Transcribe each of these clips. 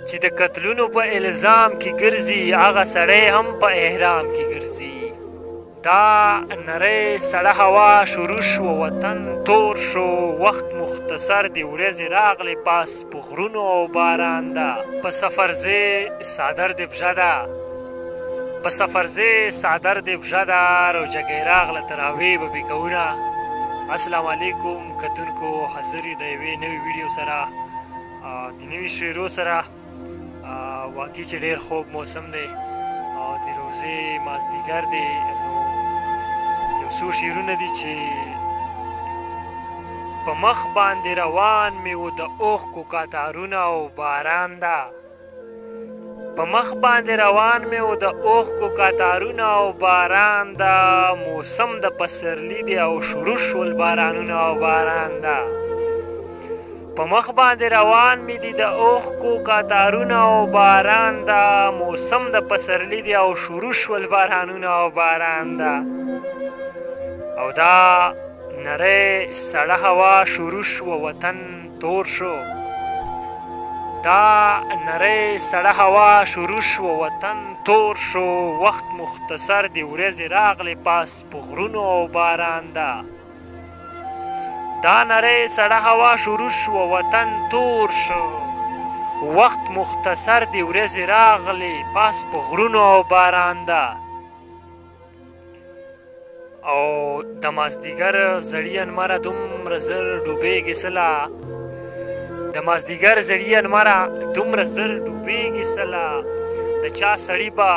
چې د قتلونو په الزام کې ګرځي هغه سړی هم په احرام کې ګرځي. دا نری سړه هوا شروع شو، وطن تور شو، وخت مختصر دی، ورځې راغلې پاس په غرونو او باران ده. په سفر ځې څادر دې پښه ده، په سفر ځې څادر دې پښه ده، روجګۍ راغله تراویح به بې کوونه. السلام علیکم کتونکو، حاضر یو د یوې نوې ویډیو سره، د نوي شعرو سره. واقعي چې ډېر خوږ موسم دی او د روژې مازدیګر دی. یو څو شعرونه دي چې په مخ باندې روان مې و د اوښکو کتارونه او باران ده، په مخ باندې روان مې و د اوښکو کتارونه او باران ده، موسم د پسرلي دی او شروع شول بارانونه او باران ده. په مخ باندې روان مې دي د اوښکو کتارونه او باران ده، موسم د پسرلي دی او شروع شول بارانونه او باران ده. او دا نری سړه هوا شروع شو، وطن تور شو. دا نری سړه هوا شروع شو، وطن تور شو، وخت مختصر دی، ورځې راغلې پاس په غرونو او باران ده. دا نری سړه هوا شروع شو، وطن تور شو، وخت مختصر دی، ورځې راغلې پاس په غرونو او باران ده. او د مازدیګر زړې انمره دومره زر ډوبېږي سله، د مازدیګر زړې انمره دومره زر ډوبېږي سله، د چا سړي به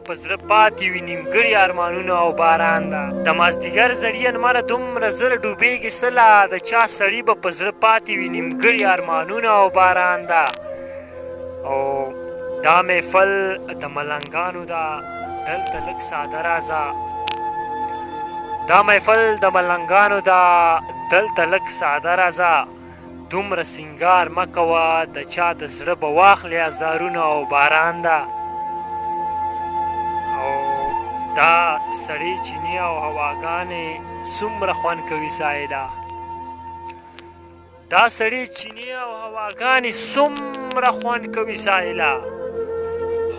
په زړه پاتې وي نیمګړي ارمانونه او باران ده. د مازدیګر زړې انمره دومره زر ډوبېږي سله، د چا سړي به په زړه پاتې وي نیمګړي ارمانونه او باران ده. او دا محفل د ملنګانو ده، دلته لږ ساده راځه. دا محفل د ملنګانو ده، دلته لږ ساده راځه. دومره سینګار مه کوه، د چا د زړه به واخلې ازارونه او باران ده. او دا سړې چینې او هواګانې څومره خوند کوي سایله، دا سړې چینې او هواګانې څومره خوند کوي سایله.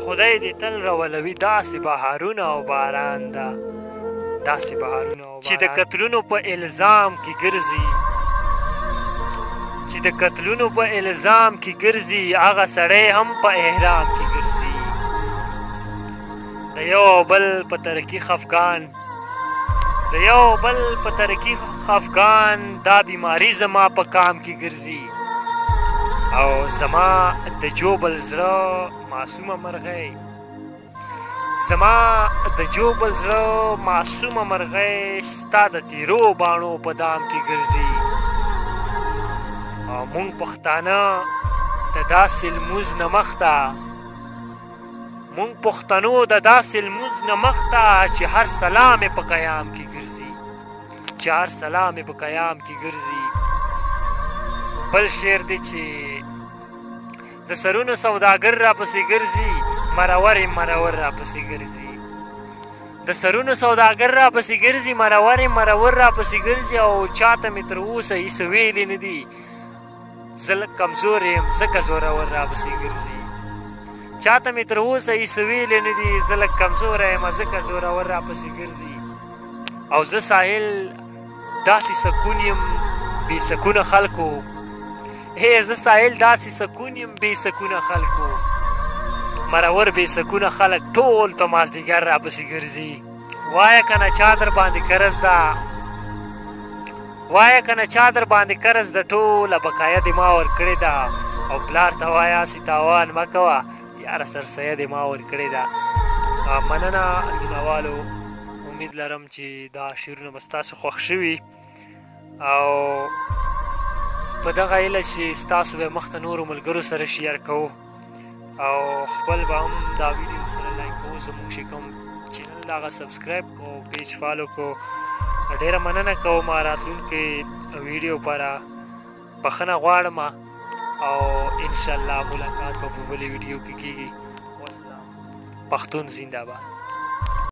خدای دې تل راولوي داسې بهارونه او باران ده، داسې بهارونه او باران چې د قتلونو په الزام کې ګرځي، چې د قتلونو په الزام کې ګرځي هغه سړی هم په احرام کې ګرځي. د یو بل په ترقي خفګان، د یو بل په ترقي خفګان، دا بیماري زما په کام کې ګرځي. او زما د جوبل زړه معصومه مرغۍ، زما د جوبل زړه معصومه مرغۍ، ستا د تیرو باڼو په دام کې ګرځي. او مونږ پښتانه د داسې لمونځ نه مخته، مونږ پښتنو د داسې لمونځ نه مخته چې هر سلام یې په قیام کې ګرځي، چې هر سلام یې په قیام کې ګرځي. بل شعر دی چې د سرونو سوداګر راپسې ګرځي، مرور یې مرور راپسې ګرځي. د سرونو سوداګر راپسې ګرځي، مرور یې مرور راپسې ګرځي. او چاته مې تر اوسه هېڅ ویلي نه دي، زه لږ کمزور یم ځکه زورور راپسې ګرځي. چاته مې تر اوسه هېڅ ویلي نه دي، زه لږ کمزوره یم ځکه زورور راپسې ګرځي. او زه ساحل داسې سکون یم بې سکونه خلکو، زه ساحل داسې سکون یم بې سکونه خلکو، مرور بې سکونه خلک ټول په مازدیګر راپسې ګرځي. وایه که نه چا در باندې قرض ده، وایه که نه چا در باندې قرض ده، ټوله بقایه دې ما ورکړې ده. او پلار ته وایه هسې تاوان مه کوه، یاره سرسیه دې ما ورکړې ده. مننه مینهوالو، امید لرم چې دا شعرونه به ستاسو خوښ شوي. او په دغه هیله چې ستاسو به مخته نورو ملګرو سره شیر کوو، او خپل به هم دا ویډیو سره لایک کوو، زموږ چې کوم چینل د هغه سبسکرایب کوو، پیج فالو کوو. ډېره مننه کوم راتلونکې ویډیو لپاره بخښنه غواړم، او انشاءالله ملاقات به په بلې ویډیو کې کېږي. پښتون زنده باد.